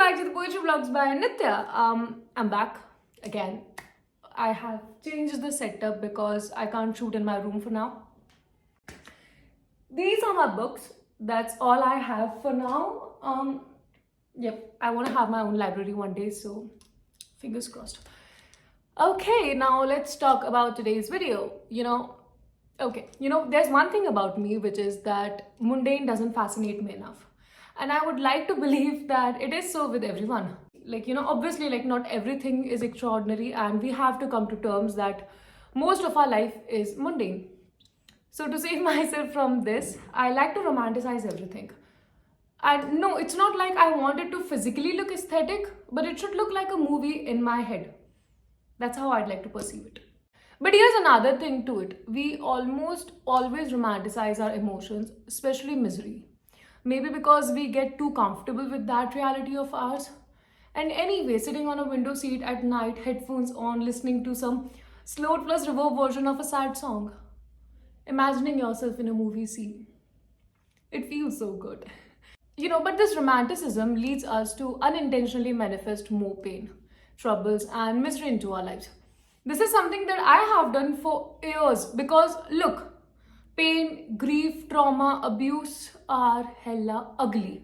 back to the Poetry Vlogs by Nitya. I'm back again. I have changed the setup because I can't shoot in my room for now. These are my books. That's all I have for now. Yep, I want to have my own library one day, so fingers crossed. Okay, now let's talk about today's video. There's one thing about me which is that mundane doesn't fascinate me enough. And I would like to believe that it is so with everyone. Obviously, not everything is extraordinary, and we have to come to terms that most of our life is mundane. So, to save myself from this, I like to romanticize everything. And no, it's not like I want it to physically look aesthetic, but it should look like a movie in my head. That's how I'd like to perceive it. But here's another thing to it. We almost always romanticize our emotions, especially misery. Maybe because we get too comfortable with that reality of ours. And anyway, sitting on a window seat at night, headphones on, listening to some slowed plus reverb version of a sad song. Imagining yourself in a movie scene. It feels so good. But this romanticism leads us to unintentionally manifest more pain, troubles, and misery into our lives. This is something that I have done for years because look, pain, grief, trauma, abuse are hella ugly.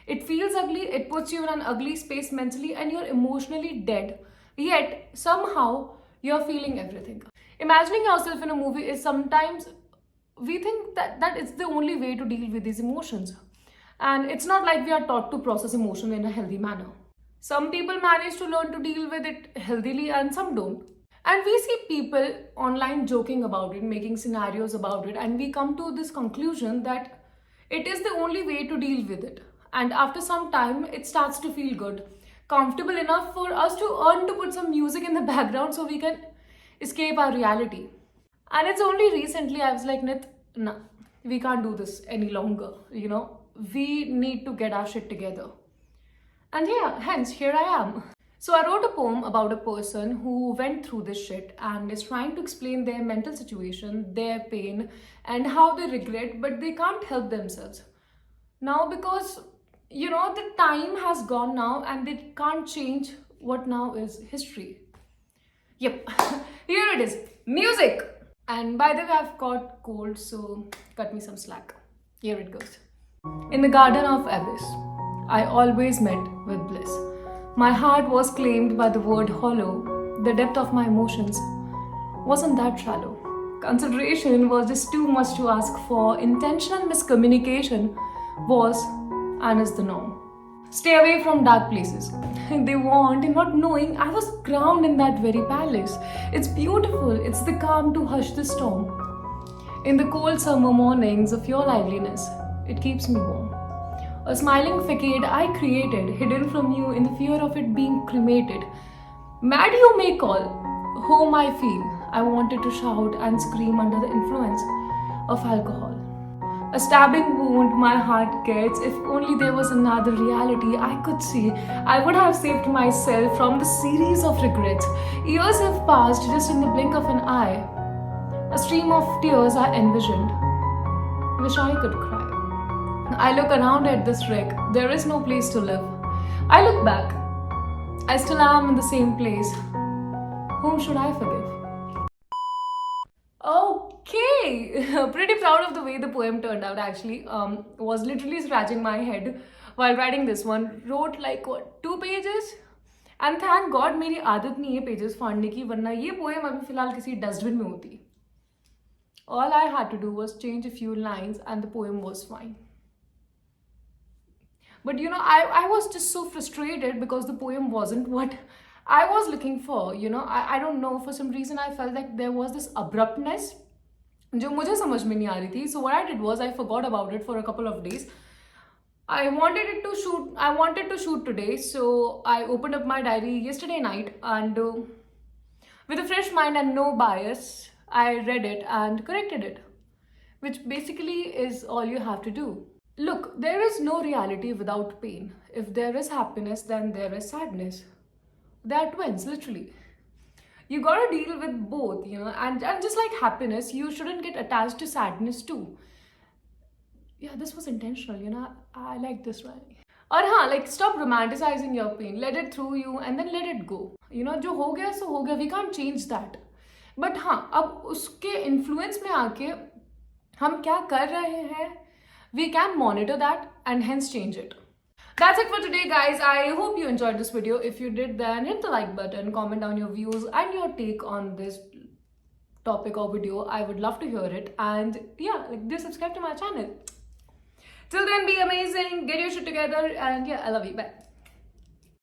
It feels ugly, it puts you in an ugly space mentally, and you're emotionally dead. Yet, somehow, you're feeling everything. Imagining yourself in a movie is sometimes, we think that it's the only way to deal with these emotions. And it's not like we are taught to process emotion in a healthy manner. Some people manage to learn to deal with it healthily, and some don't. And we see people online joking about it, making scenarios about it, and we come to this conclusion that it is the only way to deal with it. And after some time, it starts to feel good, comfortable enough for us to earn to put some music in the background so we can escape our reality. And it's only recently I was like, Nit, no, we can't do this any longer. We need to get our shit together. And yeah, hence here I am. So I wrote a poem about a person who went through this shit and is trying to explain their mental situation, their pain, and how they regret, but they can't help themselves. Now because, the time has gone now and they can't change what now is history. Yep, here it is, music. And by the way, I've caught cold, so cut me some slack. Here it goes. In the garden of abyss, I always met with bliss. My heart was claimed by the word hollow. The depth of my emotions wasn't that shallow. Consideration was just too much to ask for. Intentional miscommunication was and is the norm. Stay away from dark places. They want, in not knowing, I was crowned in that very palace. It's beautiful, it's the calm to hush the storm. In the cold summer mornings of your liveliness, it keeps me warm. A smiling facade I created, hidden from you in the fear of it being cremated. Mad you may call, home I feel. I wanted to shout and scream under the influence of alcohol. A stabbing wound my heart gets. If only there was another reality I could see, I would have saved myself from the series of regrets. Years have passed just in the blink of an eye. A stream of tears I envisioned. Wish I could cry. I look around at this wreck. There is no place to live. I look back. I still am in the same place. Whom should I forgive? Okay, pretty proud of the way the poem turned out actually. Was literally scratching my head while writing this one. Wrote 2 pages? And thank God मेरी आदत नहीं है pages फाड़ने की, वरना ये poem अभी फिलहाल किसी dustbin में होती. All I had to do was change a few lines and the poem was fine. But I was just so frustrated because the poem wasn't what I was looking for. I don't know, for some reason I felt like there was this abruptness जो मुझे समझ में नहीं आ रही थी. So what I did was I forgot about it for a couple of days. I wanted to shoot today, so I opened up my diary yesterday night and with a fresh mind and no bias, I read it and corrected it, which basically is all you have to do. Look, there is no reality without pain. If there is happiness, then there is sadness. They are twins, literally. You gotta deal with both, and just like happiness, you shouldn't get attached to sadness too. Yeah, this was intentional, I like this writing. और हाँ, like stop romanticizing your pain, let it through you and then let it go. जो हो गया सो हो गया, we can't change that. But हाँ, अब उसके इन्फ्लुएंस में आके हम क्या कर रहे हैं, we can monitor that and hence change it. That's it for today, guys. I hope you enjoyed this video. If you did, then hit the like button, comment down your views and your take on this topic or video. I would love to hear it. And yeah, do subscribe to my channel. Till then, be amazing, get your shit together, and yeah, I love you. Bye.